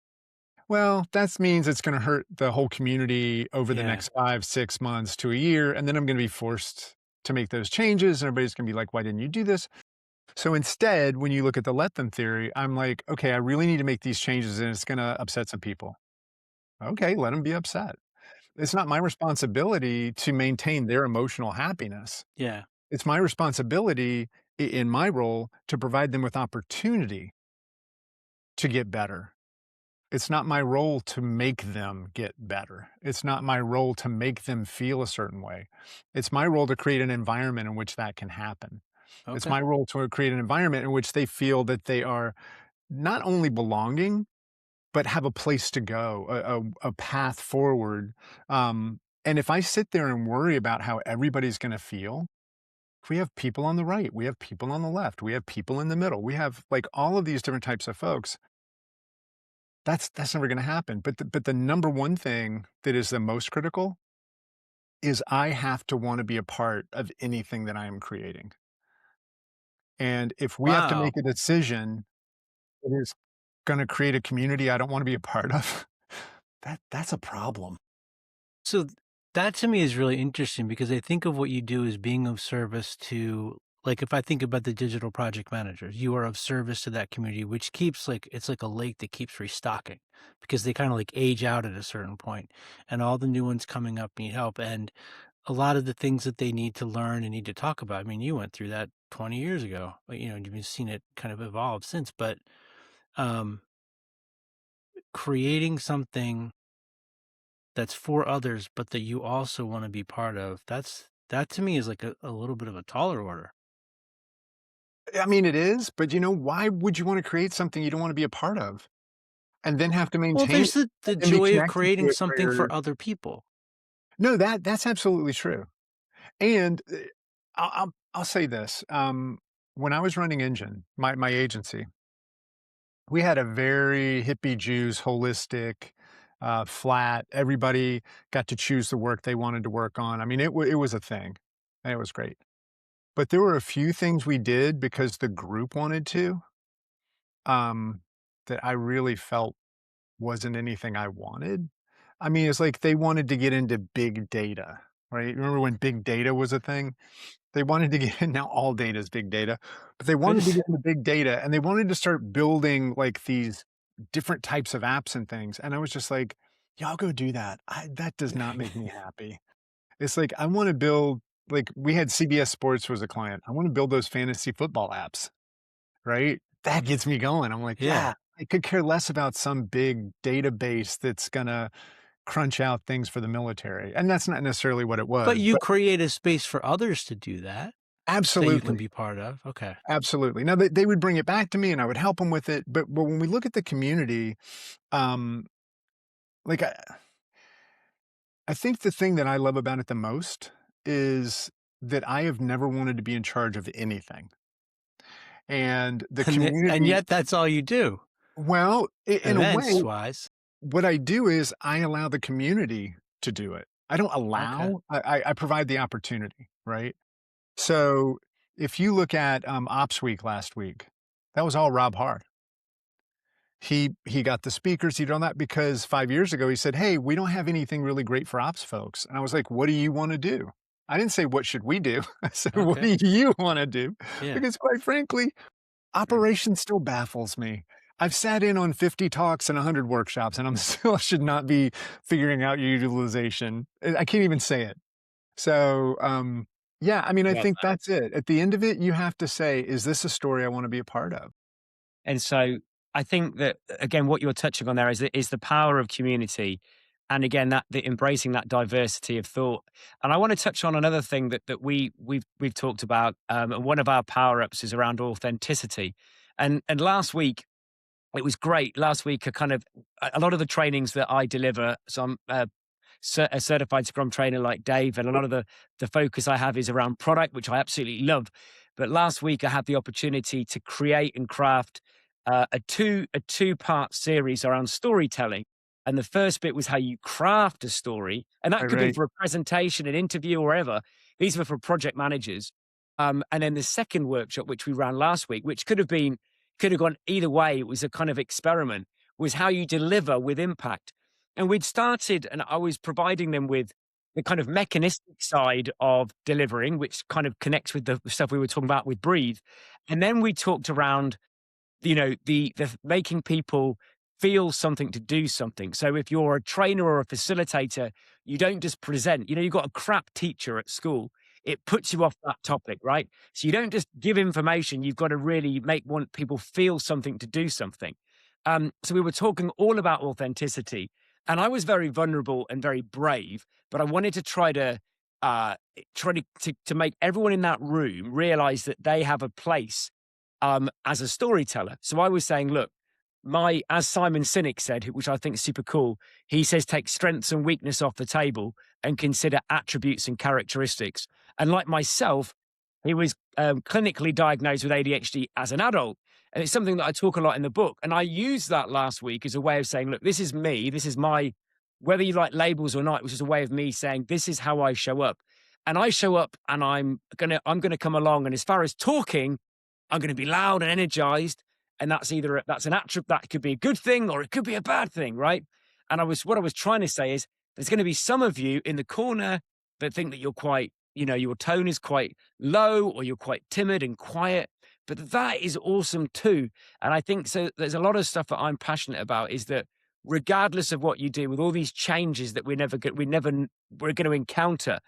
Well, that means it's going to hurt the whole community over the Yeah, next 5, 6 months to a year. And then I'm going to be forced to make those changes. And everybody's going to be like, why didn't you do this? So instead, when you look at the let them theory, I'm like, okay, I really need to make these changes and it's going to upset some people. Okay, let them be upset. It's not my responsibility to maintain their emotional happiness. yeah. It's my responsibility in my role to provide them with opportunity to get better. It's not my role to make them get better. It's not my role to make them feel a certain way. It's my role to create an environment in which that can happen. It's Okay. my role to create an environment in which they feel that they are not only belonging, but have a place to go, a path forward. And if I sit there and worry about how everybody's going to feel, if we have people on the right, we have people on the left, we have people in the middle, we have like all of these different types of folks. That's never gonna happen, but the number one thing that is the most critical is I have to wanna be a part of anything that I am creating, and if we have to Wow. make a decision that is gonna create a community I don't wanna be a part of, that's a problem. So that to me is really interesting because I think of what you do as being of service to, like, if I think about the digital project managers, you are of service to that community, which keeps like it's like a lake that keeps restocking because they kind of like age out at a certain point and all the new ones coming up need help. And a lot of the things that they need to learn and need to talk about. I mean, you went through that 20 years ago, but you've seen it kind of evolve since, but um, creating something that's for others, but that you also wanna be part of, that to me is like a little bit of a taller order. I mean, it is, but, why would you wanna create something you don't wanna be a part of and then have to Well, maintain there's it the and be joy of connected to creating it something where for other people. no, that's absolutely true. And, I'll say this, when I was running Engine, my agency, we had a very hippie Jews, holistic, flat, everybody got to choose the work they wanted to work on. I mean, it was a thing, and it was great. But there were a few things we did because the group wanted to, um, that I really felt wasn't anything I wanted. I mean, it's like they wanted to get into big data, right? Remember when big data was a thing? They wanted to get now all data is big data, but they It wanted to is get into big data and they wanted to start building like these different types of apps and things. And I was just like, y'all go do that. That does not make me happy. It's like I want to build like we had CBS Sports was a client. I want to build those fantasy football apps. right? That gets me going. I'm like, Yeah. yeah, I could care less about some big database that's gonna crunch out things for the military. And that's not necessarily what it But was, you but create a space for others to do that you can absolutely. be part of. Okay. Absolutely. Now they would bring it back to me and I would help them with it. But when we look at the community, um, like I think the thing that I love about it the most is that I have never wanted to be in charge of anything. And the And community, yet that's all you do, well, in a events way, wise. what I do is I allow the community to do it. I don't Okay. allow, I provide the opportunity, right? So if you look at Ops Week last week, that was all Rob Hart. He got the speakers, he did all that because 5 years ago he said, "Hey, we don't have anything really great for ops folks." And I was like, "What do you wanna do?" I didn't say, "What should we do?" I said, "What Okay. do you wanna do?" Yeah. Because quite frankly, operations still baffles me. I've sat in on 50 talks and 100 workshops, and I'm still should not be figuring out utilization. I can't even say it. So, yeah, I mean, I Well, think that's it. At the end of it, you have to say, "Is this a story I wanna be a part of?" and so I think that again, what you're touching on there is the power of community, and again that the embracing that diversity of thought. And I want to touch on another thing that we've talked about. And one of our power ups is around authenticity. And last week it was great. Last week, a lot of the trainings that I deliver. So I'm a certified Scrum trainer like Dave, and a lot of the focus I have is around product, which I absolutely love. But last week, I had the opportunity to create and craft a two-part series around storytelling. And the first bit was how you craft a story, and that Right, could be right. for a presentation, an interview, or whatever. These were for project managers. And then the second workshop, which we ran last week, which could have gone either way. It was a kind of experiment, was how you deliver with impact. And we'd started, and I was providing them with the kind of mechanistic side of delivering, which kind of connects with the stuff we were talking about with Breathe. And then we talked around, the making people feel something to do something. So if you're a trainer or a facilitator, you don't just present. You've got a crap teacher at school, it puts you off that topic, right? So you don't just give information, you've got to really want people feel something to do something. So we were talking all about authenticity, and I was very vulnerable and very brave, but I wanted to uh, try to make everyone in that room realize that they have a place as a storyteller. So I was saying, look, as Simon Sinek said, which I think is super cool, he says, take strengths and weakness off the table and consider attributes and characteristics. And like myself, he was clinically diagnosed with ADHD as an adult. And it's something that I talk a lot in the book. And I used that last week as a way of saying, look, this is me. This is whether you like labels or not, it was just a way of me saying, this is how I show up. And I show up and I'm gonna come along. And as far as talking, I'm going to be loud and energized. And that's an attribute that could be a good thing or it could be a bad thing, right? And what I was trying to say is there's going to be some of you in the corner that think that you're quite, your tone is quite low or you're quite timid and quiet, but that is awesome too. And I think so. There's a lot of stuff that I'm passionate about is that regardless of what you do with all these changes that we're going to encounter,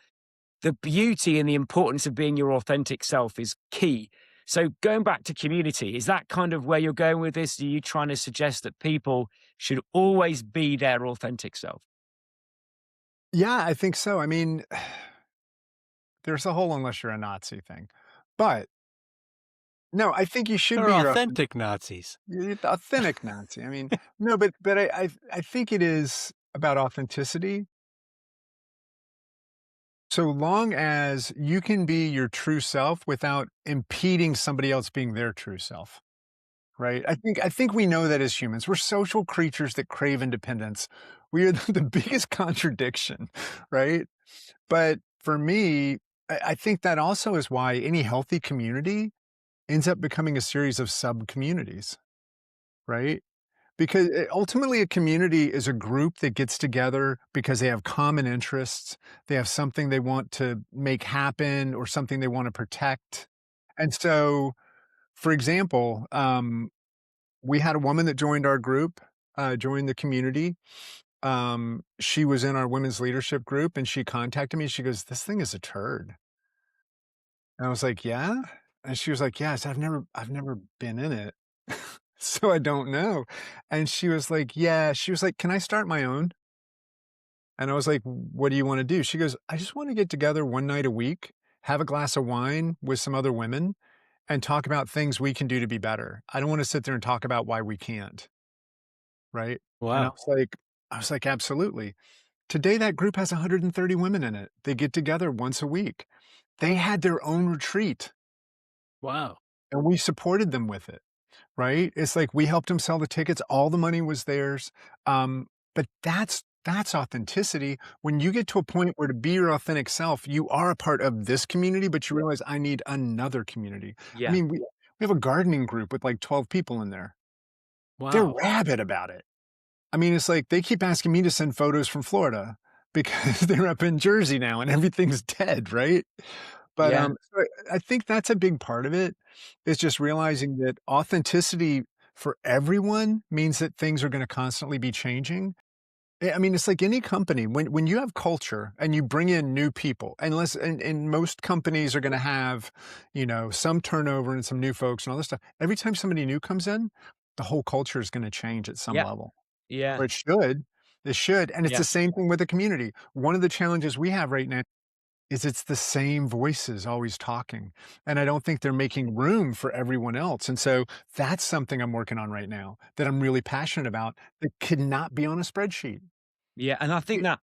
the beauty and the importance of being your authentic self is key. So going back to community, is that kind of where you're going with this? Are you trying to suggest that people should always be their authentic self? Yeah, I think so. I mean, there's a whole unless you're a Nazi thing. But no, I think you should They're be authentic Nazis. the authentic Nazi. I mean, no, but I think it is about authenticity. So long as you can be your true self without impeding somebody else being their true self. Right? I think we know that as humans. We're social creatures that crave independence. We are the biggest contradiction, right? But for me, I think that also is why any healthy community ends up becoming a series of sub-communities, right? Because ultimately, a community is a group that gets together because they have common interests. They have something they want to make happen or something they want to protect. And so, for example, we had a woman that joined our group, joined the community. She was in our women's leadership group and she contacted me. She goes, "This thing is a turd." And I was like, "Yeah?" And she was like, yes, I've never been in it. So I don't know. And she was like, yeah, she was like, can I start my own? And I was like, what do you want to do? She goes, I just want to get together one night a week, have a glass of wine with some other women and talk about things we can do to be better. I don't want to sit there and talk about why we can't. Right. And Wow. I was like, absolutely. Today, that group has 130 women in it. They get together once a week. They had their own retreat Wow. and we supported them with it. Right? It's like we helped them sell the tickets. All the money was theirs. But that's authenticity. When you get to a point where to be your authentic self, you are a part of this community, but you realize I need another community. I Yeah. mean, we have a gardening group with like 12 people in there. They're Wow. rabid about it. I mean, it's like they keep asking me to send photos from Florida because they're up in Jersey now and everything's dead, right? But Yeah. so I think that's a big part of it, is just realizing that authenticity for everyone means that things are gonna constantly be changing. I mean, it's like any company, when you have culture and you bring in new people, and most companies are gonna have, some turnover and some new folks and all this stuff. Every time somebody new comes in, the whole culture is gonna change at some Yeah. level. Yeah. Or it should. It should, and it's Yeah. the same thing with the community. One of the challenges we have right now is it's the same voices always talking, and I don't think they're making room for everyone else, and so that's something I'm working on right now that I'm really passionate about that could not be on a spreadsheet. Yeah, and I think It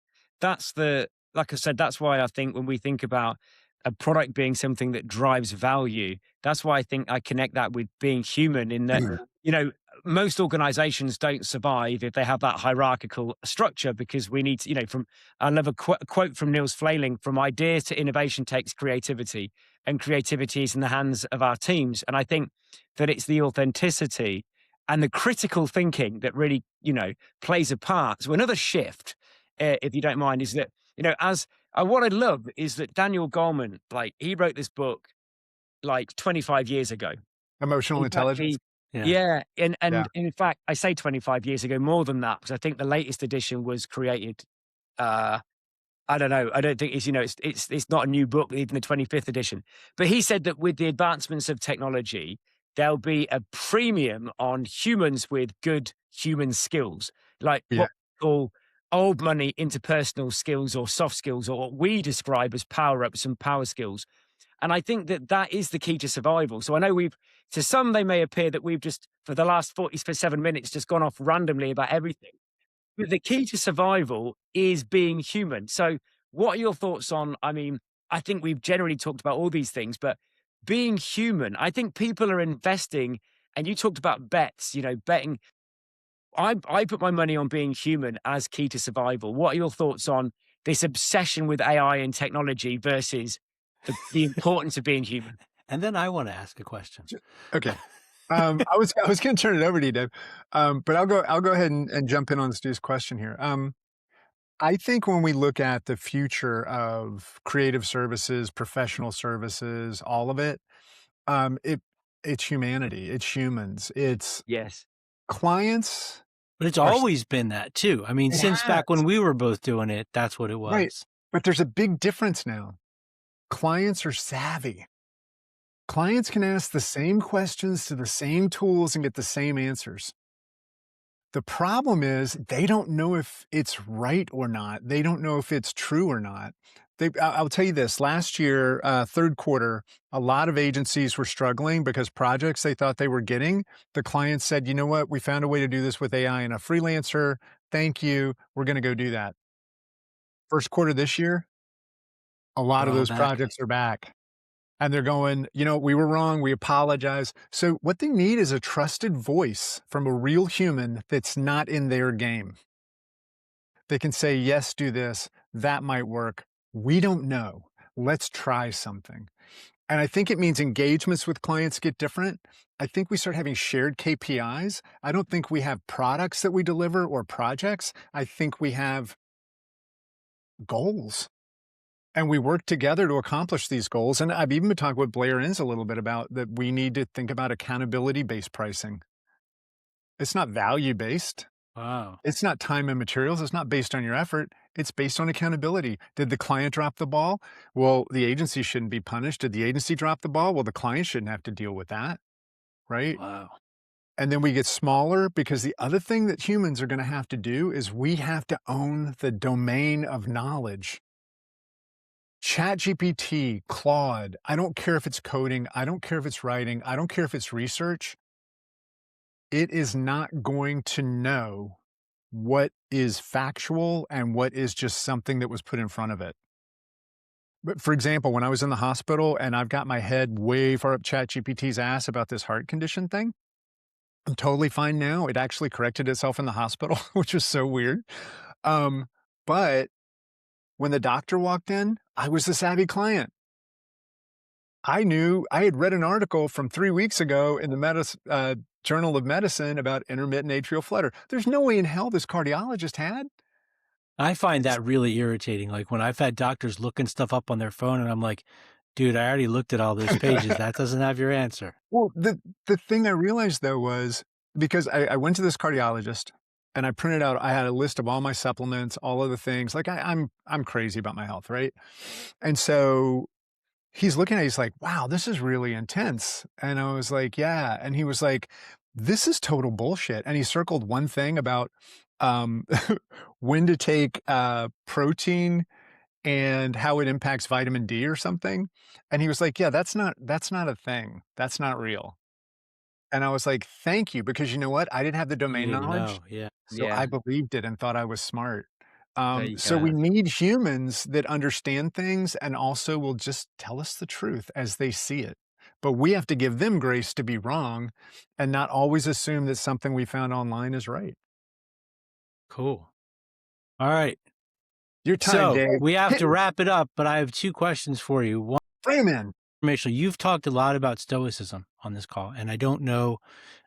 that's the like I said, that's why I think when we think about a product being something that drives value, that's why I think I connect that with being human in that, you know, most organizations don't survive if they have that hierarchical structure because we need to, from I love a quote from Niels Flailing, from idea to innovation takes creativity, and creativity is in the hands of our teams. And I think that it's the authenticity and the critical thinking that really, plays a part. So another shift, if you don't mind, is that as what I love is that Daniel Goleman, like he wrote this book like 25 years ago. Emotional In fact, intelligence? Yeah. yeah, Yeah. and in fact, I say 25 years ago, more than that, because I think the latest edition was created. Uh, I don't know. I don't think it's not a new book, even the 25th edition. But he said that with the advancements of technology, there'll be a premium on humans with good human skills, like Yeah. what we call old money interpersonal skills or soft skills, or what we describe as power ups and power skills. And I think that that is the key to survival. So I know to some, they may appear that we've just, for the last 47 minutes, just gone off randomly about everything. But the key to survival is being human. So, what are your thoughts on? I mean, I think we've generally talked about all these things, but being human, I think people are investing. And you talked about bets, betting. I put my money on being human as key to survival. What are your thoughts on this obsession with AI and technology versus the importance of being human? And then I want to ask a question. Okay. I was gonna turn it over to you, Dave. But I'll go ahead and jump in on Stu's question here. I think when we look at the future of creative services, professional services, all of it, it's humanity, it's humans, it's Yes. clients But it's are always been that too. I mean, it since back when has, we were both doing it, that's what it right, was. but there's a big difference now. Clients are savvy. Clients can ask the same questions to the same tools and get the same answers. The problem is they don't know if it's right or not. They don't know if it's true or not. I'll tell you this, last year, third quarter, a lot of agencies were struggling because projects they thought they were getting, the clients said, you know what, we found a way to do this with AI and a freelancer. Thank you. We're going to go do that. First quarter this year, a lot They're of all those back. projects are back. And they're going, we were wrong. We apologize. So what they need is a trusted voice from a real human that's not in their game. They can say, yes, do this. That might work. We don't know. Let's try something. And I think it means engagements with clients get different. I think we start having shared KPIs. I don't think we have products that we deliver or projects. I think we have goals. And we work together to accomplish these goals. And I've even been talking with Blair Inns a little bit about that we need to think about accountability-based pricing. It's not value-based. Wow. It's not time and materials. It's not based on your effort. It's based on accountability. Did the client drop the ball? Well, the agency shouldn't be punished. Did the agency drop the ball? Well, the client shouldn't have to deal with that, right? Wow. And then we get smaller because the other thing that humans are going to have to do is we have to own the domain of knowledge. ChatGPT, Claude, I don't care if it's coding, I don't care if it's writing, I don't care if it's research. It is not going to know what is factual and what is just something that was put in front of it. But for example, when I was in the hospital and I've got my head way far up ChatGPT's ass about this heart condition thing, I'm totally fine now. It actually corrected itself in the hospital, which was so weird. But when the doctor walked in, I was the savvy client. I knew I had read an article from 3 weeks ago in the Journal of Medicine about intermittent atrial flutter. There's no way in hell this cardiologist had. I find that really irritating. Like when I've had doctors looking stuff up on their phone and I'm like, dude, I already looked at all those pages. That doesn't have your answer. Well, the thing I realized though was because I went to this cardiologist and I printed out, I had a list of all my supplements, all of the things. Like I'm crazy about my health, right? And so he's looking at it, he's like, wow, this is really intense. And I was like, yeah. And he was like, this is total bullshit. And he circled one thing about um, when to take protein and how it impacts vitamin D or something. And he was like, yeah, that's not a thing. That's not real. And I was like, thank you, because you know what? I didn't have the You domain didn't knowledge. know. Yeah. So Yeah, I believed it and thought I was smart. there you So go. we need humans that understand things and also will just tell us the truth as they see it. But we have to give them grace to be wrong and not always assume that something we found online is right. Cool. All right. Your time, So Dave. we have Hit to me. wrap it up, but I have 2 questions for you. One, Bring 'em in. Rachel, you've talked a lot about Stoicism on this call, and I don't know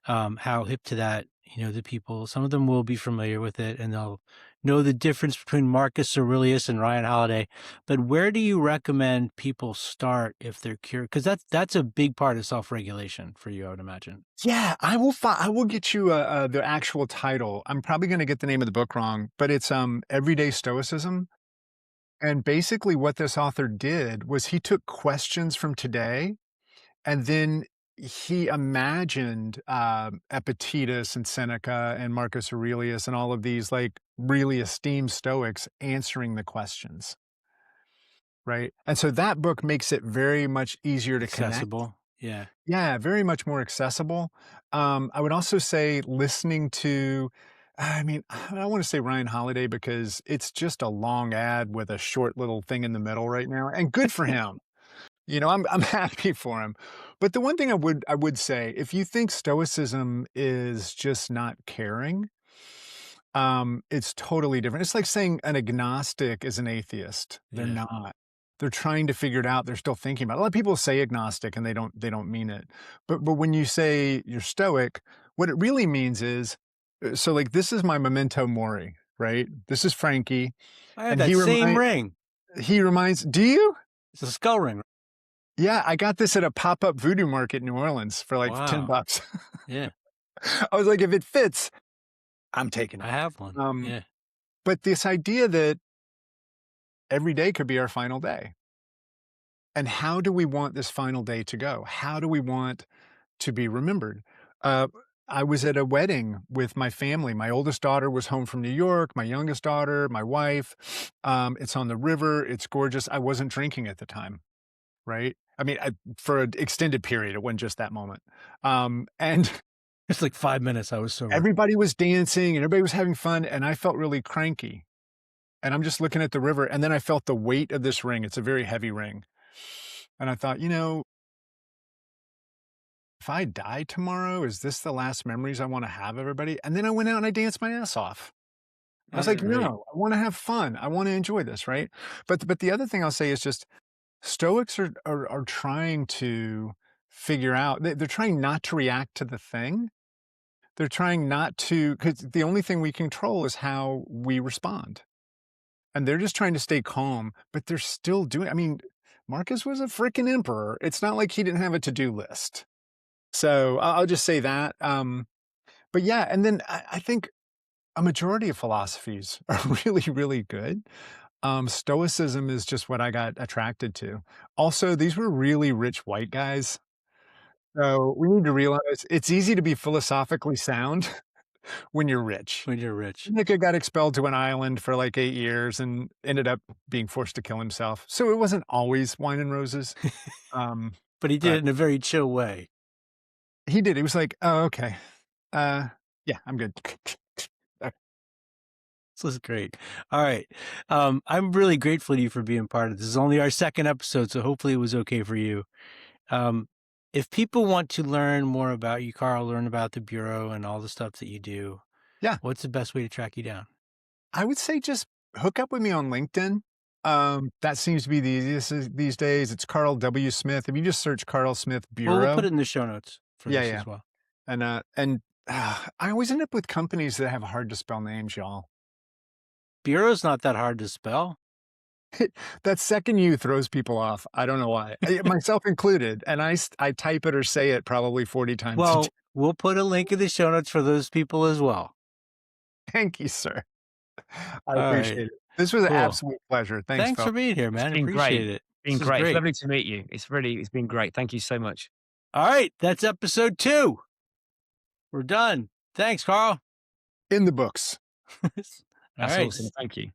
how hip to that, the people, some of them will be familiar with it and they'll know the difference between Marcus Aurelius and Ryan Holiday. But where do you recommend people start if they're curious? Because that's a big part of self-regulation for you, I would imagine. Yeah, I will get you the actual title. I'm probably going to get the name of the book wrong, but it's Everyday Stoicism. And basically what this author did was he took questions from today and then he imagined Epictetus and Seneca and Marcus Aurelius and all of these like really esteemed Stoics answering the questions, right? And so that book makes it very much easier to connect. Accessible. Yeah. Yeah, very much more accessible. I would also say listening to, I mean, I don't want to say Ryan Holiday because it's just a long ad with a short little thing in the middle right now, and good for him. I'm happy for him. But the one thing I would say, if you think Stoicism is just not caring, it's totally different. It's like saying an agnostic is an atheist. They're Yeah. not. They're trying to figure it out. They're still thinking about it. A lot of people say agnostic and they don't mean it. But when you say you're stoic, what it really means is so like this is my memento mori, right? This is Frankie. I have And that same ring. he reminds, do you? It's a skull ring. Yeah, I got this at a pop-up voodoo market in New Orleans for like Wow. $10. Yeah. I was like, if it fits, I'm taking I it. have one. Yeah. But this idea that every day could be our final day. And how do we want this final day to go? How do we want to be remembered? I was at a wedding with my family. My oldest daughter was home from New York, my youngest daughter, my wife. It's on the river. It's gorgeous. I wasn't drinking at the time, right? I mean, for an extended period, it wasn't just that moment. And It's like 5 minutes I was sober. everybody was dancing and everybody was having fun. And I felt really cranky. And I'm just looking at the river. And then I felt the weight of this ring. It's a very heavy ring. And I thought, if I die tomorrow, is this the last memories I want to have, everybody? And then I went out and I danced my ass off. I was That's like, great. no, I want to have fun. I want to enjoy this, right? But the other thing I'll say is just Stoics are trying to figure out, they're trying not to react to the thing. They're trying not to, because the only thing we control is how we respond. And they're just trying to stay calm, but they're still doing, I mean, Marcus was a freaking emperor. It's not like he didn't have a to-do list. So I'll just say that. But yeah, and then I think a majority of philosophies are really, really good. Stoicism is just what I got attracted to. Also, these were really rich white guys. So we need to realize it's easy to be philosophically sound when you're rich. When you're rich. Nika got expelled to an island for like 8 years and ended up being forced to kill himself. So it wasn't always wine and roses. But he did but it in a very chill way. he did. He was like, "Oh, okay. Yeah, I'm good." This is great. All right. I'm really grateful to you for being part of this. This is only our second episode, so hopefully it was okay for you. If people want to learn more about you, Carl, learn about the Bureau and all the stuff that you do, Yeah. what's the best way to track you down? I would say just hook up with me on LinkedIn. That seems to be the easiest these days. It's Carl W. Smith. If you just search Carl Smith Bureau. Well, we'll put it in the show notes for Yeah, this yeah. as well. And I always end up with companies that have hard to spell names, y'all. Bureau's not that hard to spell. That second U throws people off. I don't know why, myself included. And I type it or say it probably 40 times. Well, we'll put a link in the show notes for those people as well. Thank you, sir. I All appreciate right. it. This was Cool. an absolute pleasure. Thanks fellas. for being here, man. It's been Appreciate great. it. Been This is great. It's great. lovely to meet you. It's been great. Thank you so much. All right. That's episode 2. We're done. Thanks, Carl. In the books. All That's right. awesome. Thank you.